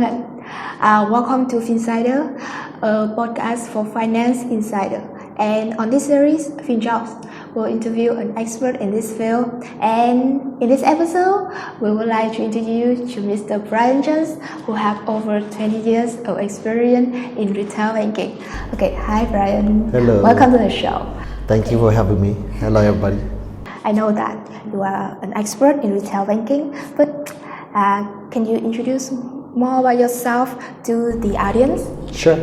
Ngân. Welcome to FINsider, a podcast for finance insider. And on this series, FINJOBS will interview an expert in this field. And in this episode, we would like to introduce to Mr. Brian Jones, who have over 20 years of experience in retail banking. Okay, hi Brian. Hello. Welcome to the show. Thank you for having me. Hello, everybody. I know that you are an expert in retail banking, but can you introduce more about yourself to the audience? Sure.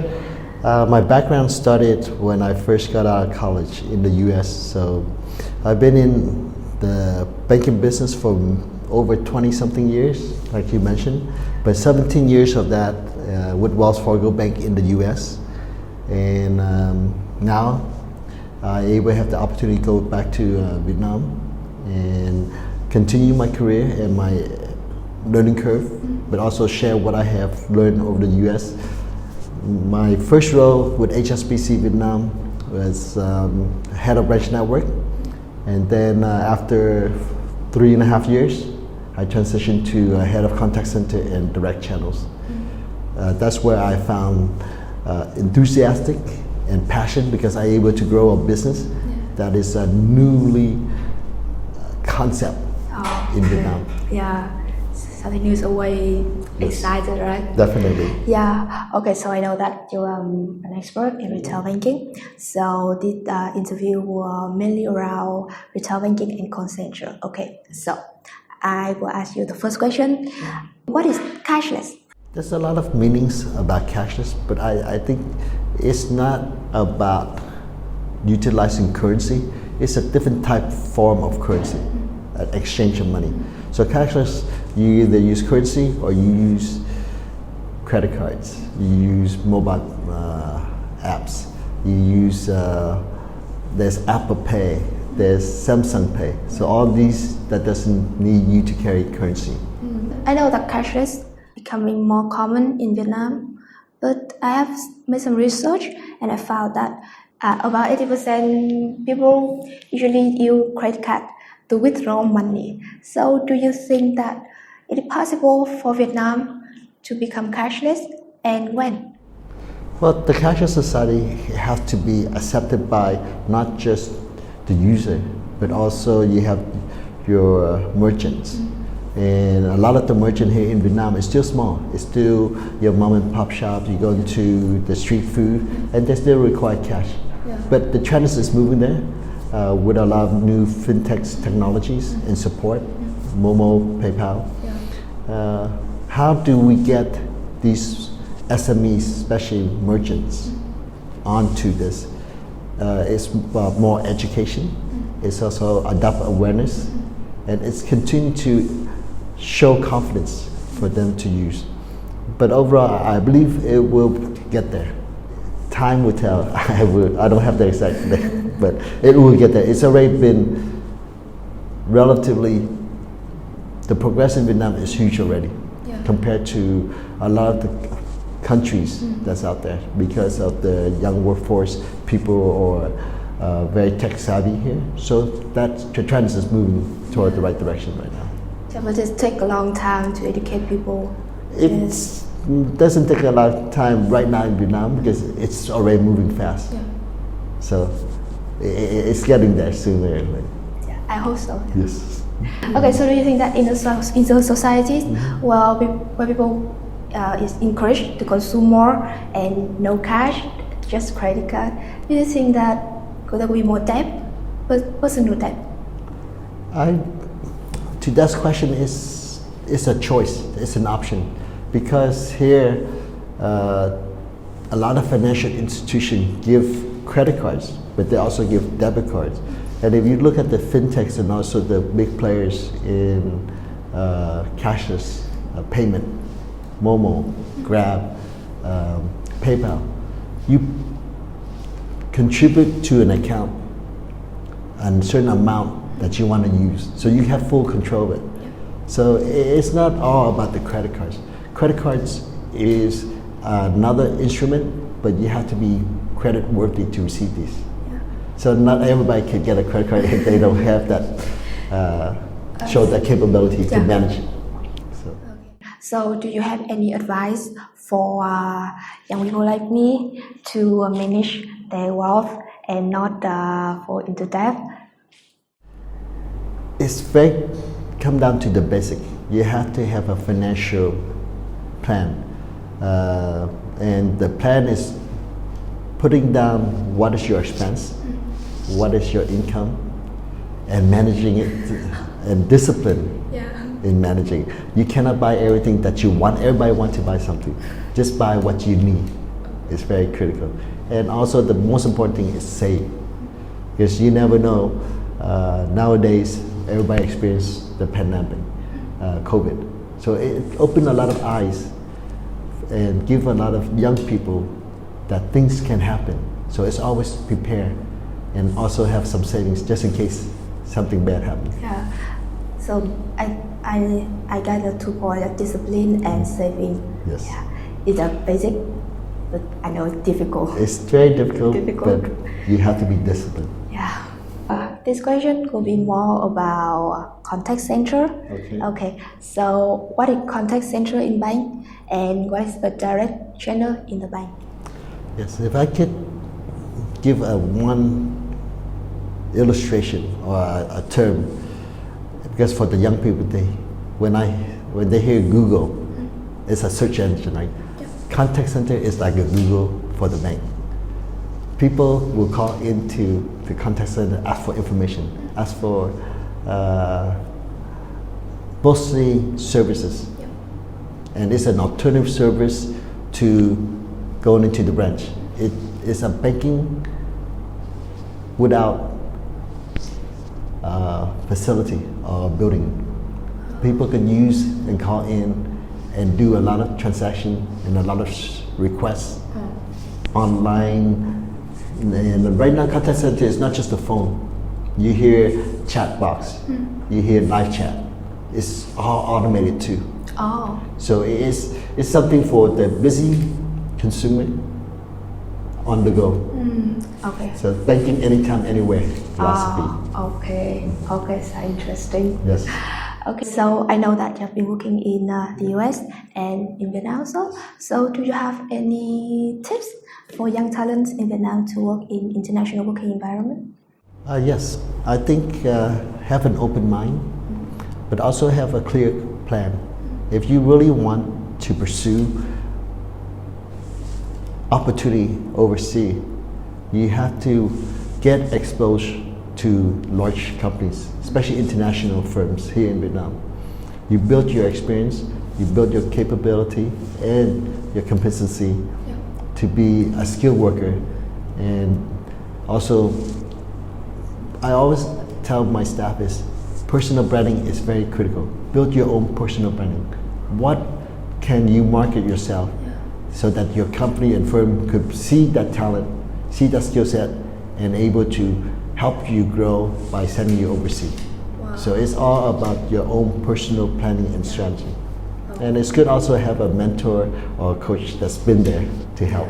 My background started when I first got out of college in the US. So I've been in the banking business for over 20 something years, like you mentioned, but 17 years of that with Wells Fargo Bank in the US. And now I will have the opportunity to go back to Vietnam and continue my career and my learning curve, but also share what I have learned over the US. My first role with HSBC Vietnam was head of branch network, and then after 3.5 years, I transitioned to head of contact center and direct channels. That's where I found enthusiastic and passion because I able to grow a business that is a newly concept in Vietnam. Yeah, something new is always excited, right? Definitely. Yeah. Okay, so I know that you are an expert in retail banking. So this interview will mainly around retail banking and call center. Okay, so I will ask you the first question. What is cashless? There's a lot of meanings about cashless, but I think it's not about utilizing currency. It's a different form of currency, exchange of money. So cashless, you either use currency or you use credit cards. You use mobile apps. You use, there's Apple Pay, there's Samsung Pay. So all these, that doesn't need you to carry currency. I know that cashless becoming more common in Vietnam, but I have made some research and I found that about 80% people usually use credit card to withdraw money. So do you think that it is possible for Vietnam to become cashless, and when? Well, the cashless society has to be accepted by not just the user, but also you have your merchants. And a lot of the merchant here in Vietnam is still small. It's still your mom and pop shop. You go into the street food, and they still require cash. Yeah. But the trend is moving there with a lot of new fintech technologies and support, Momo, PayPal. Yeah. How do we get these SMEs, especially merchants, onto this? It's more education. It's also adopt awareness, and it's continue to show confidence for them to use. But overall, I believe it will get there. Time will tell. I don't have the exact date, but it will get there. It's already been relatively, the progress in Vietnam is huge already compared to a lot of the countries that's out there because of the young workforce, people are very tech savvy here. So that the trend is moving toward the right direction right now. Yeah, but it takes a long time to educate people. It doesn't take a lot of time right now in Vietnam because it's already moving fast. Yeah. So it's getting there sooner or later. Yeah, I hope so. Yes. Okay, so do you think that in the societies where people is encouraged to consume more and no cash, just credit card, do you think that could there be more debt, personal debt? To that question is a choice, it's an option, because here a lot of financial institutions give credit cards, but they also give debit cards. And if you look at the fintechs and also the big players in cashless payment, Momo, Grab, PayPal, you contribute to an account a certain amount that you want to use, so you have full control of it. Yeah. So it's not all about the credit cards. Credit cards is another instrument, but you have to be credit worthy to receive these. Yeah. So not everybody can get a credit card if they don't have that, show that capability to manage it. So do you have any advice for young people like me to manage their wealth and not fall into debt? It's very come down to the basic. You have to have a financial plan, and the plan is putting down what is your expense, what is your income, and managing it, and discipline in managing. You cannot buy everything that you want. Everybody wants to buy something. Just buy what you need. It's very critical. And also the most important thing is save, because you never know. Nowadays, everybody experienced the pandemic, COVID. So it opened a lot of eyes and give a lot of young people that things can happen. So it's always prepare and also have some savings just in case something bad happens. Yeah. So I got the 2 points of discipline and saving. Yes. Yeah. It's a basic, but I know it's difficult. It's very difficult, but you have to be disciplined. Yeah. This question will be more about contact center. Okay. So what is contact center in bank and what is a direct channel in the bank? Yes, if I could give one illustration or a term, because for the young people, when they hear Google, it's a search engine, right? Yeah. Contact center is like a Google for the bank. People will call into the contact center, ask for information, ask for mostly services. Yep. And it's an alternative service to going into the branch. It is a banking without facility or building. People can use and call in and do a lot of transactions and a lot of requests online. And right now, contact center is not just a phone. You hear chat box, you hear live chat. It's all automated too. Oh. So it's something for the busy consumer on the go. Okay. So banking anytime, anywhere philosophy. Okay. Okay, so interesting. Yes. Okay, so I know that you have been working in the US and in Vietnam also. So do you have any tips for young talents in Vietnam to work in international working environment? Yes, I think have an open mind, but also have a clear plan. If you really want to pursue opportunity overseas, you have to get exposed to large companies, especially international firms here in Vietnam. You build your experience, you build your capability and your competency to be a skilled worker. And also, I always tell my staff is personal branding is very critical. Build your own personal branding. What can you market yourself so that your company and firm could see that talent, see that skill set, and able to help you grow by sending you overseas. Wow. So it's all about your own personal planning and strategy. And it's good also have a mentor or a coach that's been there to help.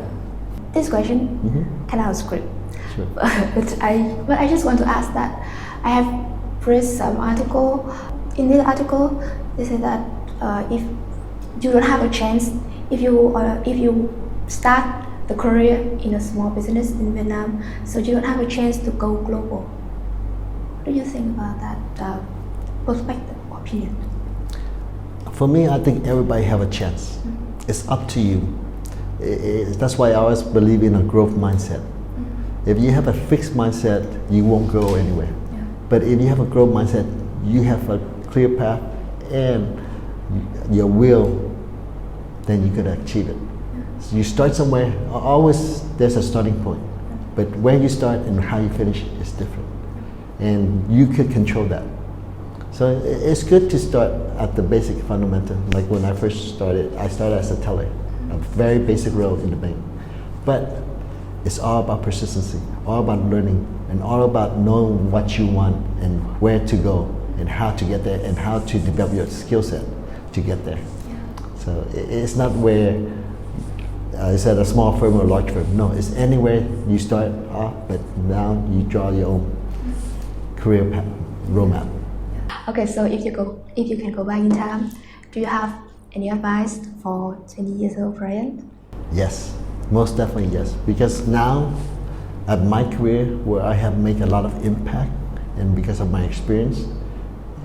This question, kind of script. Sure. but I just want to ask that I have read some article. In this article, they say that if you don't have a chance, if you start the career in a small business in Vietnam, so you don't have a chance to go global. What do you think about that perspective or opinion? For me, I think everybody have a chance. It's up to you. That's why I always believe in a growth mindset. If you have a fixed mindset, you won't go anywhere. Yeah. But if you have a growth mindset, you have a clear path and your will, then you can achieve it. So you start somewhere, always there's a starting point. But where you start and how you finish is different. And you could control that. So it's good to start at the basic fundamental. Like when I first started, I started as a teller, a very basic role in the bank. But it's all about persistency, all about learning, and all about knowing what you want and where to go and how to get there and how to develop your skill set to get there. So it's not where it's at a small firm or a large firm. No, it's anywhere you start off, but now you draw your own career path, roadmap. Okay, so if you can go back in time, do you have any advice for 20 years old Brian? Yes, most definitely yes. Because now, at my career, where I have made a lot of impact, and because of my experience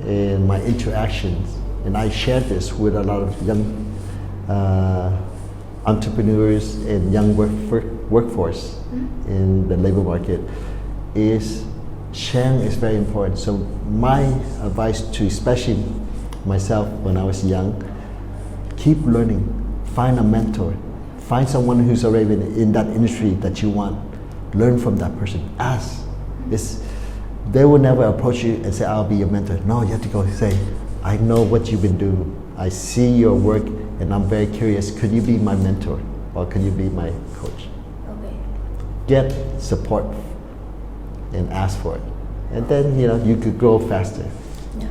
and my interactions, and I share this with a lot of young entrepreneurs and young workforce in the labor market, is sharing is very important. So my advice to especially myself when I was young, keep learning, find a mentor, find someone who's already been in that industry that you want, learn from that person, ask. They will never approach you and say, I'll be your mentor. No, you have to go say, I know what you've been doing. I see your work and I'm very curious. Could you be my mentor or could you be my coach? Okay. Get support and ask for it. And then, you could grow faster. Yeah.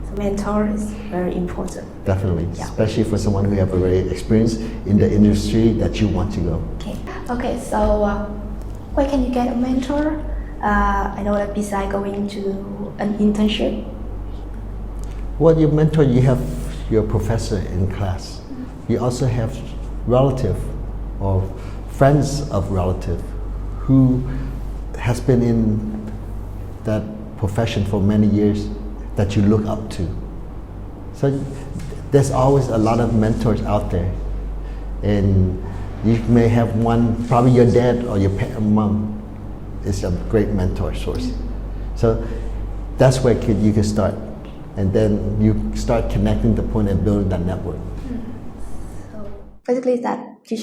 So mentor is very important. Definitely, Yeah. especially for someone who have already experience in the industry that you want to go. Okay, so where can you get a mentor? I know that besides going to an internship. Well, your mentor, you have your professor in class. You also have relative or friends of relative who has been in that profession for many years that you look up to. So there's always a lot of mentors out there. And you may have one, probably your dad or your mom is a great mentor source. So that's where you can start. And then you start connecting the point and building that network. So basically that you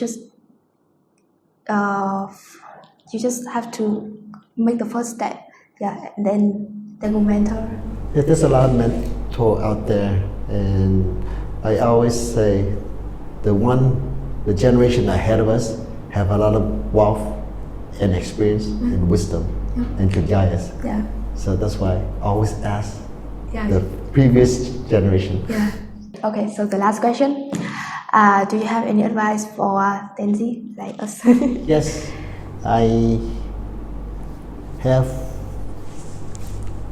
just have to make the first step. Yeah, and then they will mentor. Yeah, there's a lot of mentor out there, and I always say the generation ahead of us have a lot of wealth and experience and wisdom and could guide us. Yeah. So that's why I always ask Yeah. the previous generation. Yeah. Okay, so the last question. Do you have any advice for Gen Z like us? Yes, I have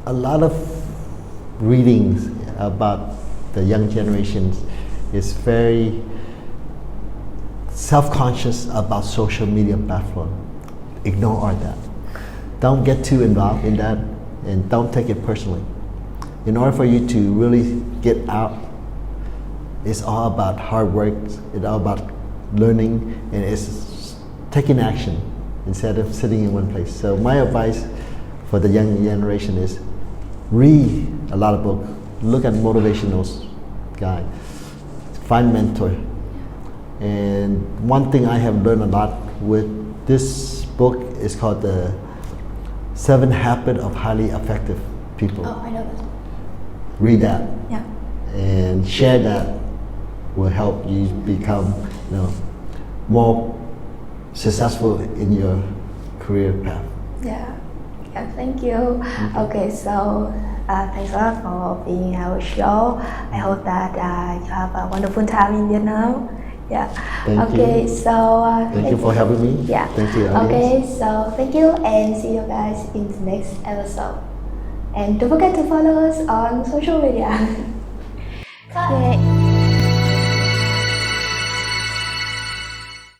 a lot of readings about the young generations. Is very self-conscious about social media platform. Ignore all that. Don't get too involved in that and don't take it personally. In order for you to really get out, it's all about hard work, it's all about learning, and it's taking action instead of sitting in one place. So my advice for the young generation is read a lot of books, look at motivational guy, find mentor. And one thing I have learned a lot with this book is called the 7 Habits of Highly Effective People. Oh, I know that. Read that. Yeah. And share that will help you become more successful in your career path. Yeah. Yeah, thank you. Okay, so thanks a lot for being in our show. I hope that you have a wonderful time in Vietnam. Yeah. Thank okay, you. So Thank you for having me. Yeah. Thank you. Okay, so thank you and see you guys in the next episode. And don't forget to follow us on social media. Okay.